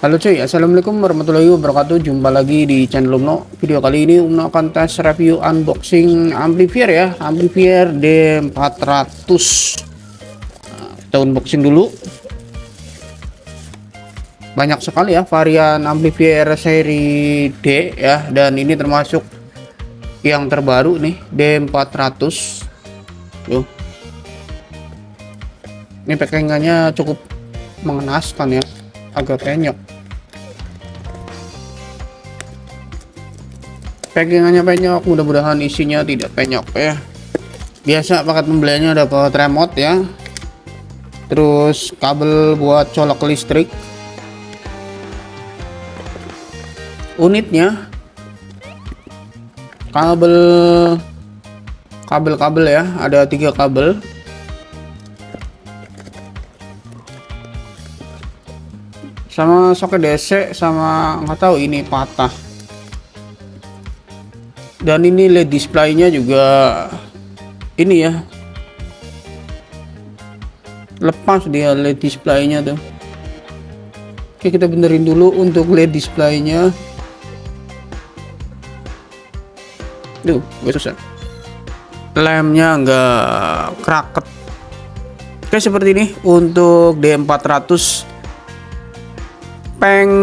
Halo cuy, assalamualaikum warahmatullahi wabarakatuh. Jumpa lagi di channel Umno. Video kali ini Umno akan tes review unboxing amplifier ya, amplifier D400. Nah, kita unboxing dulu. Banyak sekali ya varian amplifier seri D ya, dan ini termasuk yang terbaru nih, D400. Tuh. Ini packingannya cukup mengenaskan ya, agak penyok. Packingannya penyok, mudah-mudahan isinya tidak penyok ya. Biasa paket pembeliannya dapat remote ya, terus kabel buat colok listrik, unitnya kabel ya, ada 3 kabel, sama soket DC, sama nggak tahu ini patah. Dan ini LED displaynya juga ini ya, lepas dia LED displaynya tuh. Oke, kita benerin dulu untuk LED displaynya. Duh, gue susah. Lemnya nggak kraket. Oke, seperti ini untuk D400 Peng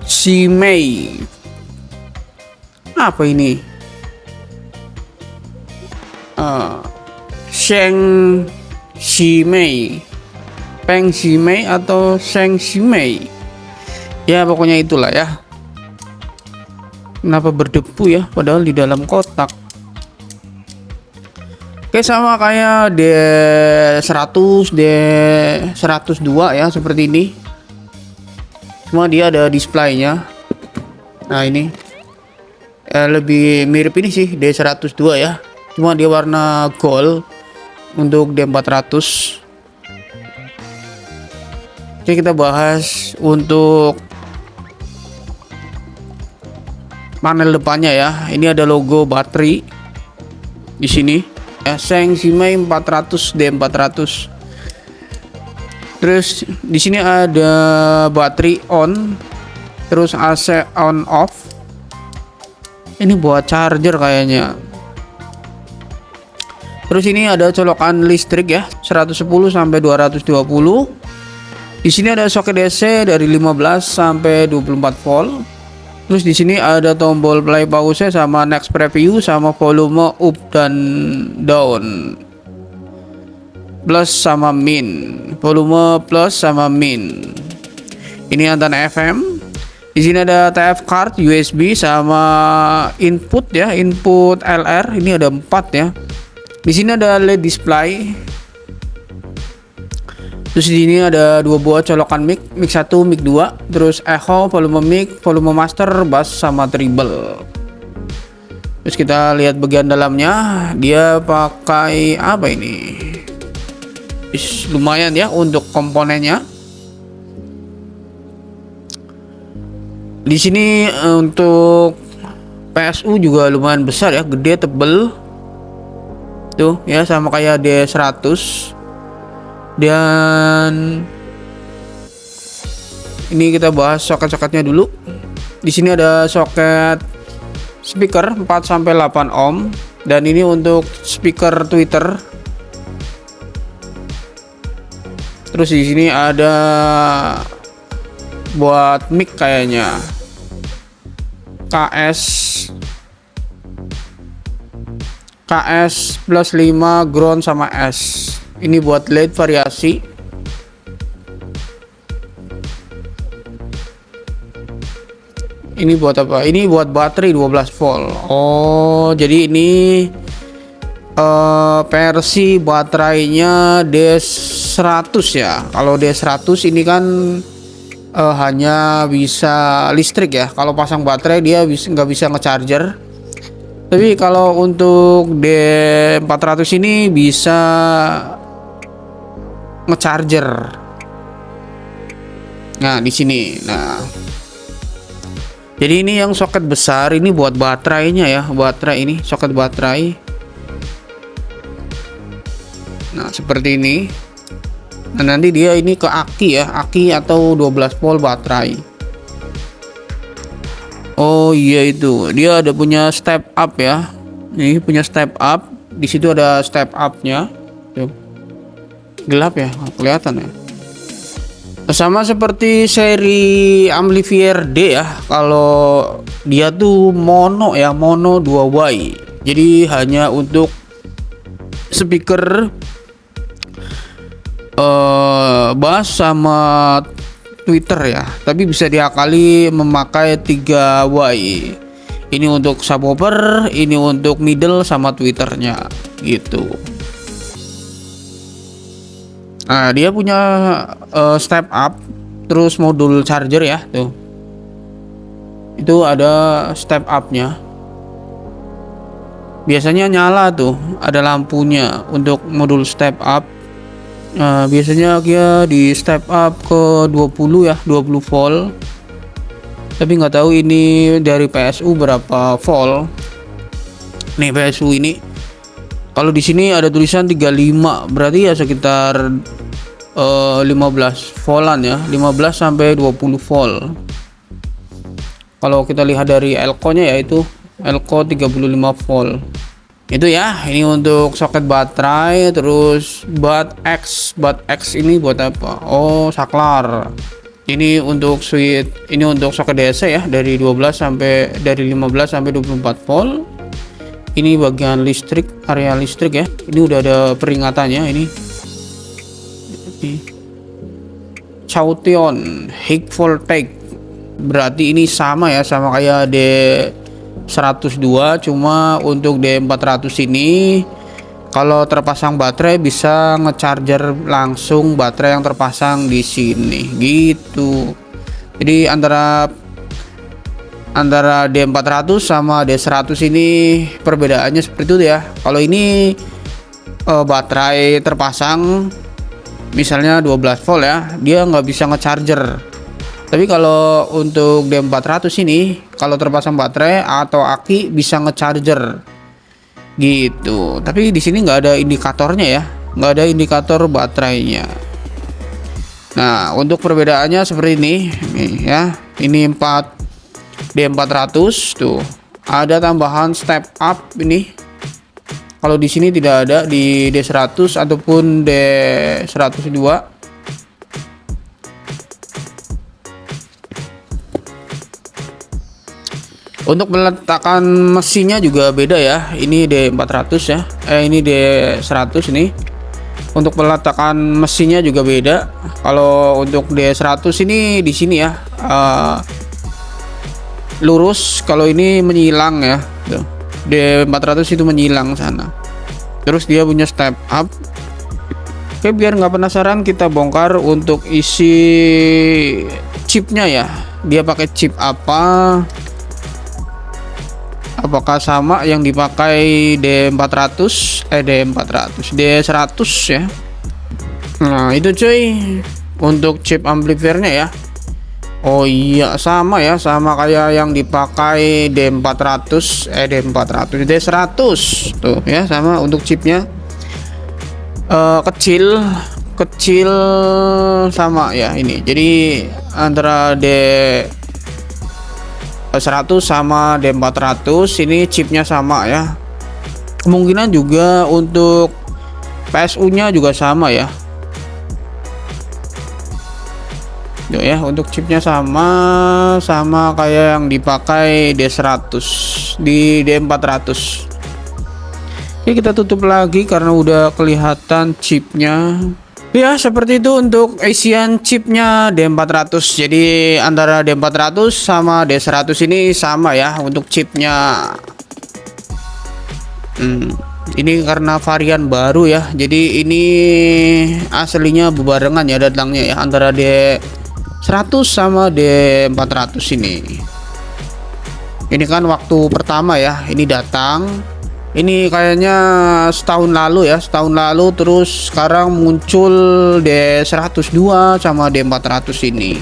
Shimei. Apa ini? Sheng Shimei, Peng Shimei atau Sheng Shimei. Ya pokoknya itulah ya. Kenapa berdebu ya? Padahal di dalam kotak. Oke, sama kayak D100, D102 ya, seperti ini. Cuma dia ada displaynya. Nah ini lebih mirip ini sih, D102 ya, cuma dia warna gold untuk D400. Oke, kita bahas untuk panel depannya ya. Ini ada logo baterai di sini ya, Sheng Shimei 400 D400. Terus di sini ada baterai on, terus AC on off. Ini buat charger kayaknya. Terus ini ada colokan listrik ya, 110 sampai 220. Di sini ada soket DC dari 15 sampai 24 volt. Terus di sini ada tombol play pause sama next preview sama volume up dan down. Plus sama min. Volume plus sama min. Ini antena FM. Di sini ada TF card, USB sama input ya, input LR. Ini ada 4 ya. Di sini ada LED display. Terus di sini ada 2 buah colokan mic, mic 1, mic 2, terus echo, volume mic, volume master, bass sama treble. Terus kita lihat bagian dalamnya, dia pakai apa ini? Lumayan ya untuk komponennya. Di sini untuk PSU juga lumayan besar ya, gede, tebel. Tuh ya, sama kayak D100. Dan ini kita bahas soket-soketnya dulu. Di sini ada soket speaker 4 sampai 8 ohm, dan ini untuk speaker Twitter. Terus di sini ada buat mic kayaknya, KS plus 5 ground sama S. Ini buat LED variasi. Ini buat apa? Ini buat baterai 12 volt. Oh, jadi ini versi baterainya D100 ya. Kalau D100 ini kan hanya bisa listrik ya. Kalau pasang baterai dia nggak bisa ngecharger. Tapi kalau untuk D400 ini bisa ngecharger. Nah di sini. Nah, jadi ini yang soket besar ini buat baterainya ya. Baterai ini, soket baterai. Nah seperti ini. Nah, nanti dia ini ke aki ya, aki atau 12 volt baterai. Oh iya, itu dia ada punya step up ya. Ini punya step up. Di situ ada step up-nya. Tuh. Gelap ya, kelihatan ya. Sama seperti seri amplifier D ya. Kalau dia tuh mono ya, mono 2Y. Jadi hanya untuk speaker bass sama tweeter ya. Tapi bisa diakali memakai 3Y. Ini untuk subwoofer, ini untuk middle sama tweeternya gitu. Nah, dia punya step up, terus modul charger ya, tuh. Itu ada step up-nya. Biasanya nyala tuh, ada lampunya untuk modul step up. Biasanya dia di step up ke 20 ya, 20 volt. Tapi nggak tahu ini dari PSU berapa volt. Nih PSU ini. Kalau di sini ada tulisan 35, berarti ya sekitar 15 voltan ya, 15 sampai 20 volt. Kalau kita lihat dari elko-nya yaitu elko 35 volt. Itu ya, ini untuk soket baterai. Terus buat X ini buat apa? Oh, saklar. Ini untuk switch, ini untuk soket DC ya, dari 15 sampai 24 volt. Ini bagian listrik, area listrik ya. Ini udah ada peringatannya ini. Chaution high voltage. Berarti ini sama ya, sama kayak D102, cuma untuk D400 ini kalau terpasang baterai bisa ngecharger langsung baterai yang terpasang di sini gitu. Jadi antara D400 sama D100 ini perbedaannya seperti itu ya. Kalau ini baterai terpasang misalnya 12 volt ya, dia nggak bisa ngecharger. Tapi kalau untuk D400 ini kalau terpasang baterai atau aki bisa ngecharger gitu. Tapi di sini nggak ada indikatornya ya, nggak ada indikator baterainya. Nah, untuk perbedaannya seperti ini nih ya. Ini D400 tuh ada tambahan step up ini. Kalau di sini tidak ada di D100 ataupun D102. Untuk meletakkan mesinnya juga beda ya. Ini D400 ya. Ini D100 ini. Untuk meletakkan mesinnya juga beda. Kalau untuk D100 ini di sini ya. Lurus, kalau ini menyilang ya. Tuh. D400 itu menyilang sana. Terus dia punya step up. Oke, biar nggak penasaran kita bongkar untuk isi chipnya ya. Dia pakai chip apa? Apakah sama yang dipakai D100 ya. Nah, itu cuy untuk chip amplifiernya ya. Oh iya, sama ya, sama kayak yang dipakai D100 D100 tuh ya, sama untuk chipnya. Kecil sama ya ini. Jadi antara D100 sama D400 ini chipnya sama ya. Kemungkinan juga untuk PSU-nya juga sama ya. Tuh ya, untuk chipnya sama kayak yang dipakai D100 di D400. Oke, kita tutup lagi karena udah kelihatan chipnya. Ya, seperti itu untuk isian chipnya D400. Jadi antara D400 sama D100 ini sama ya untuk chipnya. Ini karena varian baru ya. Jadi ini aslinya bebarengan ya datangnya ya, antara D100 sama D400 ini. Ini kan waktu pertama ya, ini datang. Ini kayaknya setahun lalu ya, terus sekarang muncul D102 sama D400 ini.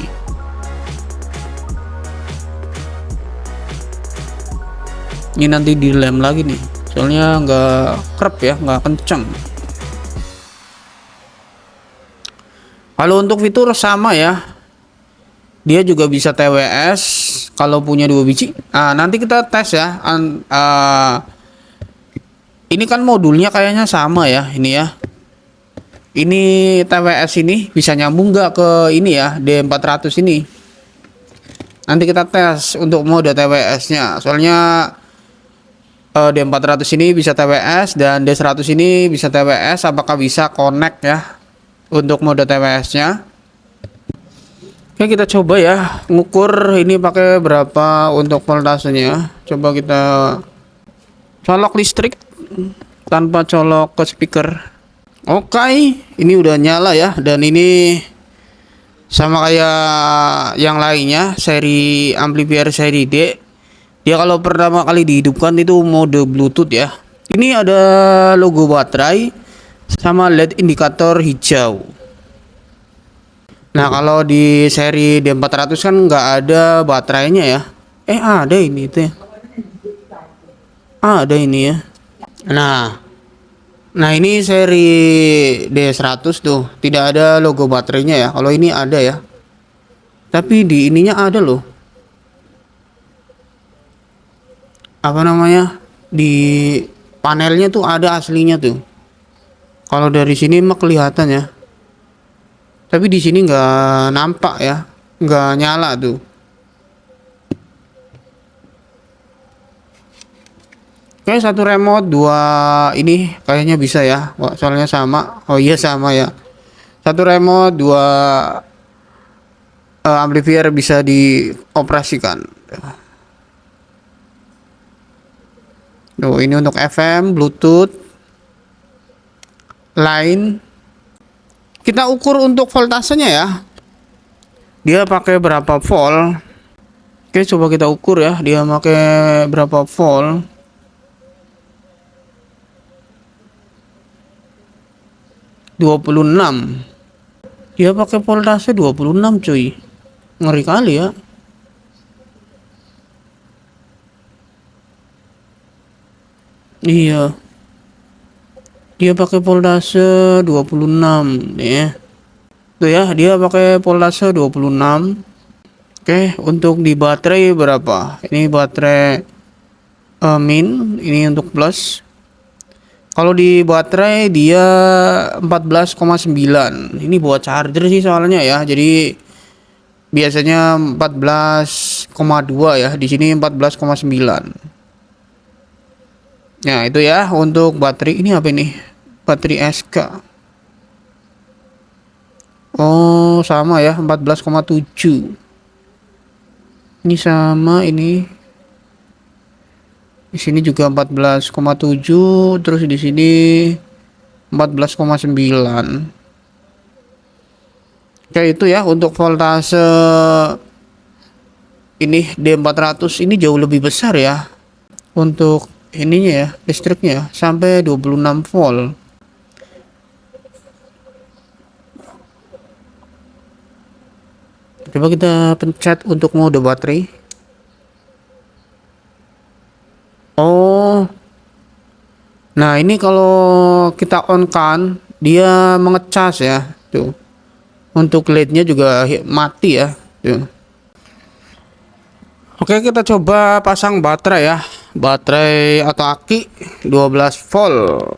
Ini nanti dilem lagi nih, soalnya nggak kerap ya, nggak kenceng. Kalau untuk fitur sama ya, dia juga bisa TWS kalau punya 2 biji. Nanti kita tes ya. Ini kan modulnya kayaknya sama ya, ini ya. Ini TWS ini bisa nyambung nggak ke ini ya, D400 ini. Nanti kita tes untuk mode TWS-nya. Soalnya D400 ini bisa TWS dan D100 ini bisa TWS. Apakah bisa connect ya untuk mode TWS-nya? Oke, kita coba ya ngukur ini pakai berapa untuk voltasenya. Coba kita colok listrik tanpa colok ke speaker. Oke, ini udah nyala ya, dan ini sama kayak yang lainnya seri amplifier seri D. Dia kalau pertama kali dihidupkan itu mode Bluetooth ya. Ini ada logo baterai sama LED indikator hijau. Nah, kalau di seri D400 kan nggak ada baterainya ya. Ada ini itu ya. Ada ini ya. Nah ini seri D100 tuh tidak ada logo baterainya ya. Kalau ini ada ya. Tapi di ininya ada loh. Apa namanya? Di panelnya tuh ada aslinya tuh. Kalau dari sini mah kelihatan ya. Tapi di sini nggak nampak ya. Nggak nyala tuh. Oke, satu remote, dua ini kayaknya bisa ya. Wah, soalnya sama. Oh iya sama ya. Satu remote, dua amplifier bisa dioperasikan. Tuh, ini untuk FM, Bluetooth, line. Kita ukur untuk voltasenya ya. Dia pakai berapa volt? Oke, coba kita ukur ya. Dia pakai berapa volt? 26. Dia pakai voltase 26 cuy. Ngeri kali ya. Iya. Dia pakai voltase 26 nih ya. Tuh ya, dia pakai voltase 26. Oke, untuk di baterai berapa? Ini baterai min, ini untuk plus. Kalau di baterai dia 14,9. Ini buat charger sih soalnya ya. Jadi biasanya 14,2 ya. Di sini 14,9. Nah, itu ya untuk baterai. Ini apa ini? Baterai SK. Oh, sama ya, 14,7. Ini sama ini. Di sini juga 14,7, terus di sini 14,9. Oke, itu ya untuk voltase ini D400 ini jauh lebih besar ya. Untuk ininya ya, listriknya sampai 26 volt. Coba kita pencet untuk mode baterai. Oh, nah ini kalau kita on kan dia mengecas ya tuh. Untuk LED-nya juga mati ya tuh. Oke, kita coba pasang baterai ya. Baterai atau aki 12 volt.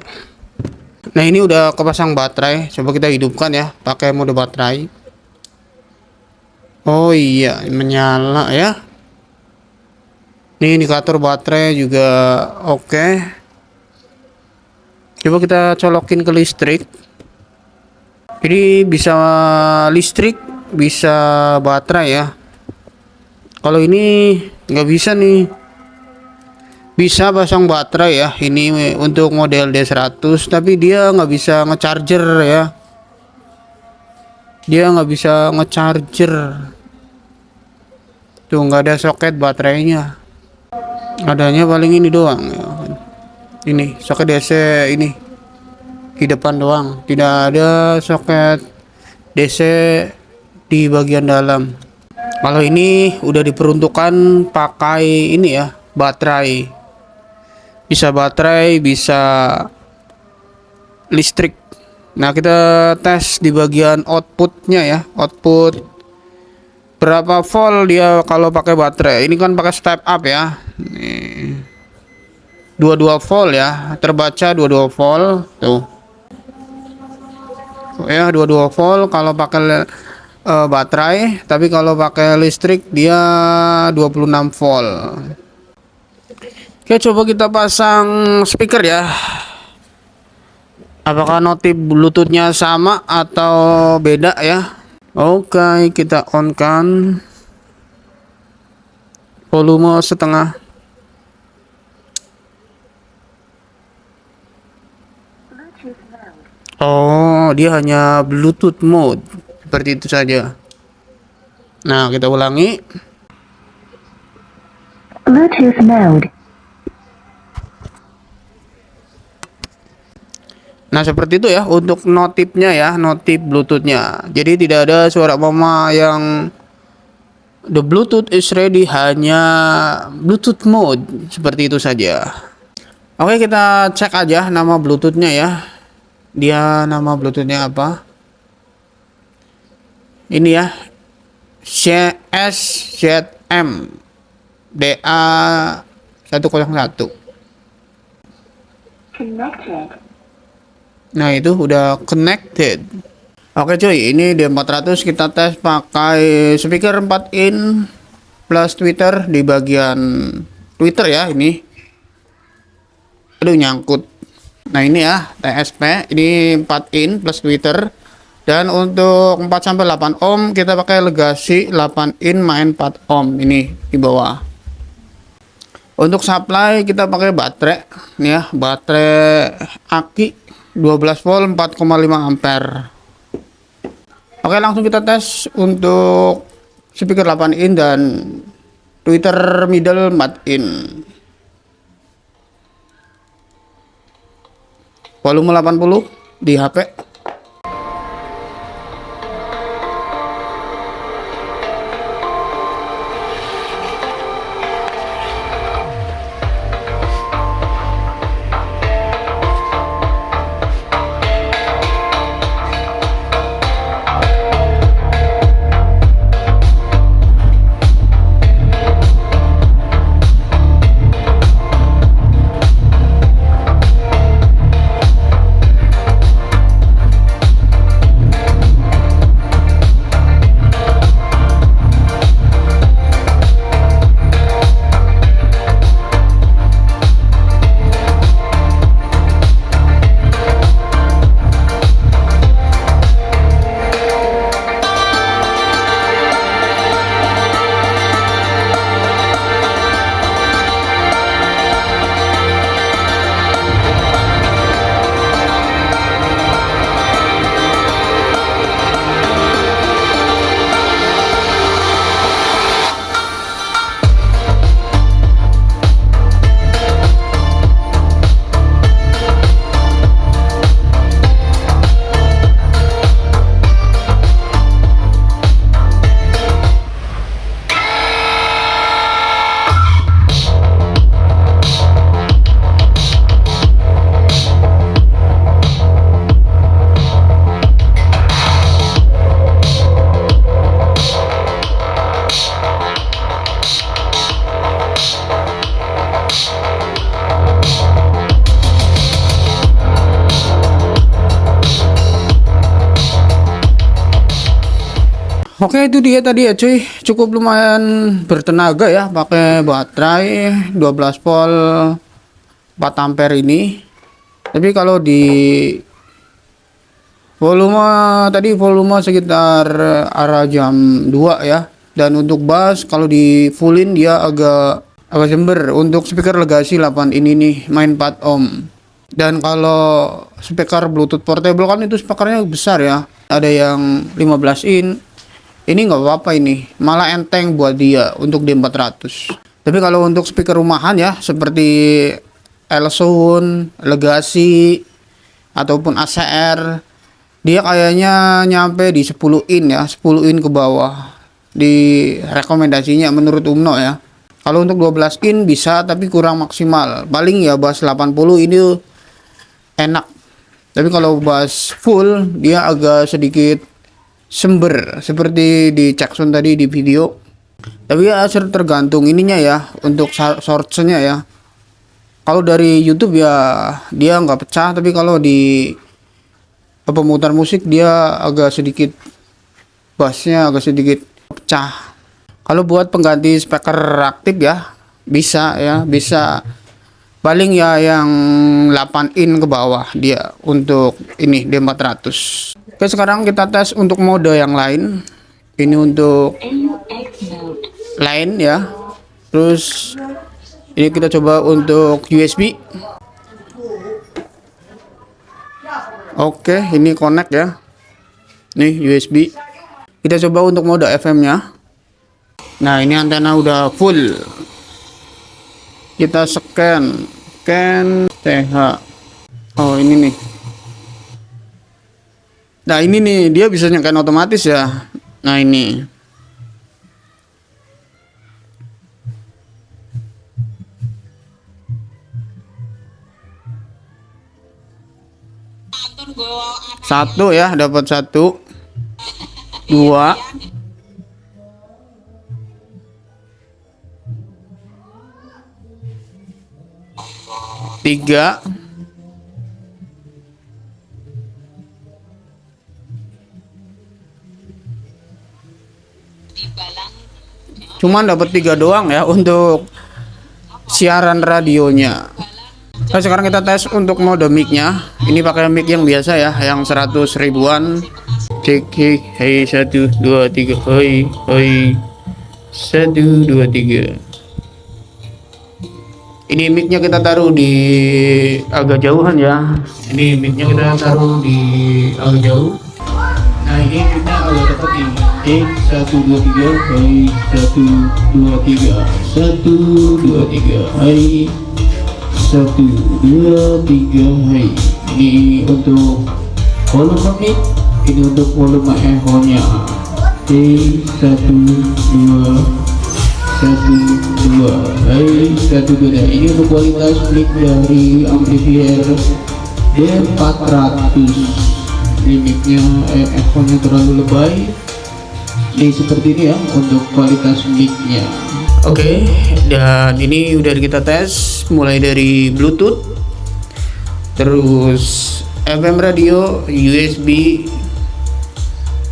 Nah, ini udah kepasang baterai. Coba kita hidupkan ya pakai mode baterai. Oh iya, menyala ya. Ini indikator baterai juga oke. Coba kita colokin ke listrik. Ini bisa listrik, bisa baterai ya. Kalau ini nggak bisa nih. Bisa pasang baterai ya. Ini untuk model D100, tapi dia nggak bisa ngecharger ya. Dia nggak bisa ngecharger. Tuh nggak ada soket baterainya. Adanya paling ini doang ya. Ini soket DC ini di depan doang, tidak ada soket DC di bagian dalam. Kalau ini udah diperuntukkan pakai ini ya, baterai. Bisa baterai, bisa listrik. Nah, kita tes di bagian outputnya ya, output berapa volt dia kalau pakai baterai. Ini kan pakai step up ya. Nih, 22 volt ya, terbaca 22 volt tuh. Oh ya, 22 volt kalau pakai baterai, tapi kalau pakai listrik dia 26 volt. Oke, coba kita pasang speaker ya. Apakah notif Bluetoothnya sama atau beda ya? Oke, kita on kan volume setengah. Oh, dia hanya Bluetooth mode. Seperti itu saja. Nah, kita ulangi. Bluetooth mode. Nah, seperti itu ya untuk notifnya ya, notif Bluetoothnya. Jadi tidak ada suara mama yang the Bluetooth is ready, hanya Bluetooth mode. Seperti itu saja. Oke, kita cek aja nama Bluetoothnya ya. Dia nama Bluetoothnya apa? Ini ya, CSZM DA101. Connected. Nah, itu udah connected. Oke cuy, ini D400 kita tes pakai speaker 4 in plus tweeter di bagian tweeter ya ini. Aduh, nyangkut. Nah, ini ya TSP, ini 4 in plus tweeter. Dan untuk 4 sampai 8 ohm kita pakai Legacy 8 in main 4 ohm ini di bawah. Untuk supply kita pakai baterai nih ya, baterai aki 12 volt 4,5 ampere. Oke, langsung kita tes untuk speaker 8 in dan tweeter middle 4 in. Volume 80 di HP. Oke, itu dia tadi ya cuy, cukup lumayan bertenaga ya pakai baterai 12 volt 4 ampere ini. Tapi kalau di volume tadi volume sekitar arah jam 2 ya. Dan untuk bass kalau di fullin dia agak sember. Untuk speaker Legacy 8 ini nih main 4 ohm. Dan kalau speaker Bluetooth portable kan itu speakernya besar ya. Ada yang 15 in. Ini nggak apa-apa ini, malah enteng buat dia untuk D400. Tapi kalau untuk speaker rumahan ya, seperti Elsound, Legacy, ataupun ACR, dia kayaknya nyampe di 10 in ya, 10 in ke bawah. Di rekomendasinya menurut Umno ya. Kalau untuk 12 in bisa, tapi kurang maksimal. Paling ya bass 80 ini enak Tapi kalau bass full dia agak sedikit sember seperti di Jackson tadi di video. Tapi ya tergantung ininya ya untuk source-nya ya. Kalau dari YouTube ya dia nggak pecah, tapi kalau di pemutar musik dia agak sedikit bassnya agak sedikit pecah. Kalau buat pengganti speaker aktif ya bisa paling ya yang 8 in ke bawah dia untuk ini D400. Oke, sekarang kita tes untuk mode yang lain. Ini untuk lain ya. Terus ini kita coba untuk USB. Oke, ini connect ya. Nih USB. Kita coba untuk mode FM-nya. Nah, ini antena udah full. Kita scan TH. Oh, ini nih. Nah, ini nih dia bisa nyalakan otomatis ya. Nah, ini. Satu ya, dapat satu. Dua. Tiga. Cuman dapat 3 doang ya untuk siaran radionya. Nah, sekarang kita tes untuk mode mic-nya. Ini pakai mic yang biasa ya, yang 100 ribuan. Cek, hey 1 2 3, hey 1 2 3. Ini mic-nya kita taruh di agak jauhan ya. Ini mic-nya kita taruh di agak jauh. Nah, ini kita agak dekat ini. 1 2 3, hai 1 2 3, 1 2 3, hai 1 2 3, hai. Ini untuk volume mic, ini untuk volume echo-nya. 1 2 1 2, hai 1 2. Ini untuk kualitas mic dari amplifier D400. Limitnya echo-nya terlalu lebay. Ini seperti ini ya untuk kualitas mic-nya. Oke, dan ini udah kita tes mulai dari Bluetooth, terus FM radio, USB,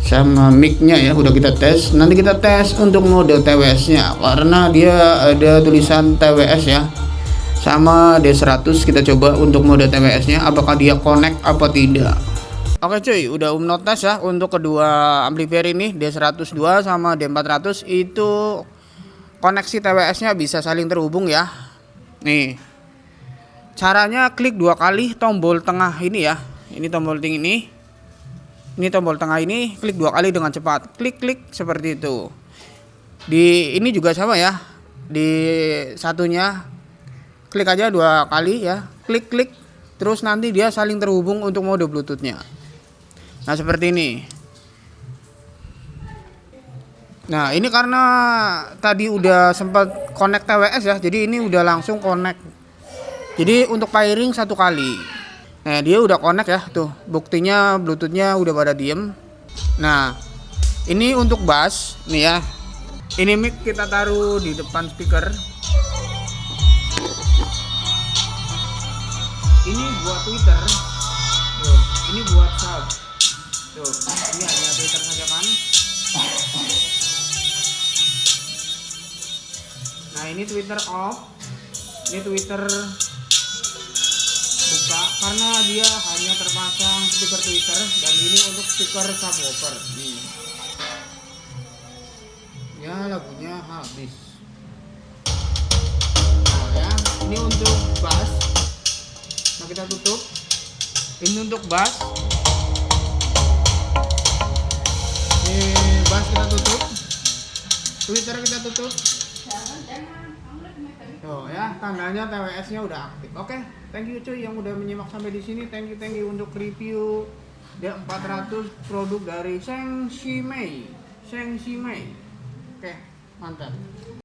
sama mic-nya ya udah kita tes. Nanti kita tes untuk mode TWS-nya karena dia ada tulisan TWS ya. Sama D100 kita coba untuk mode TWS-nya apakah dia connect apa tidak. Oke cuy, udah tes ya untuk kedua amplifier ini D102 sama D400 itu koneksi TWS-nya bisa saling terhubung ya. Nih. Caranya klik 2 kali tombol tengah ini ya. Ini tombol ini. Ini tombol tengah ini klik 2 kali dengan cepat. Klik seperti itu. Di ini juga sama ya. Di satunya klik aja 2 kali ya. Klik terus nanti dia saling terhubung untuk mode Bluetooth-nya. Nah, seperti ini. Nah, ini karena tadi udah sempat connect TWS ya. Jadi ini udah langsung connect. Jadi untuk pairing 1 kali. Nah, dia udah connect ya tuh. Buktinya Bluetooth-nya udah pada diem. Nah, ini untuk bass nih ya. Ini mic kita taruh di depan speaker. Ini buat Twitter. Tuh, ini buat sound. Tuh, ini hanya Twitter saja kan. Nah, ini Twitter off. Ini Twitter buka karena dia hanya terpasang speaker Twitter dan ini untuk speaker subwoofer. Nih. Ya, lagunya habis. Nah, ya, ini untuk bass. Nah, kita tutup. Ini untuk bass. Bass kita tutup, Twitter kita tutup. Tuh ya, tandanya TWS-nya udah aktif. Oke, thank you cuy yang udah menyimak sampai di sini. Thank you untuk review D400 produk dari Sheng Shi Mei. Oke, mantap.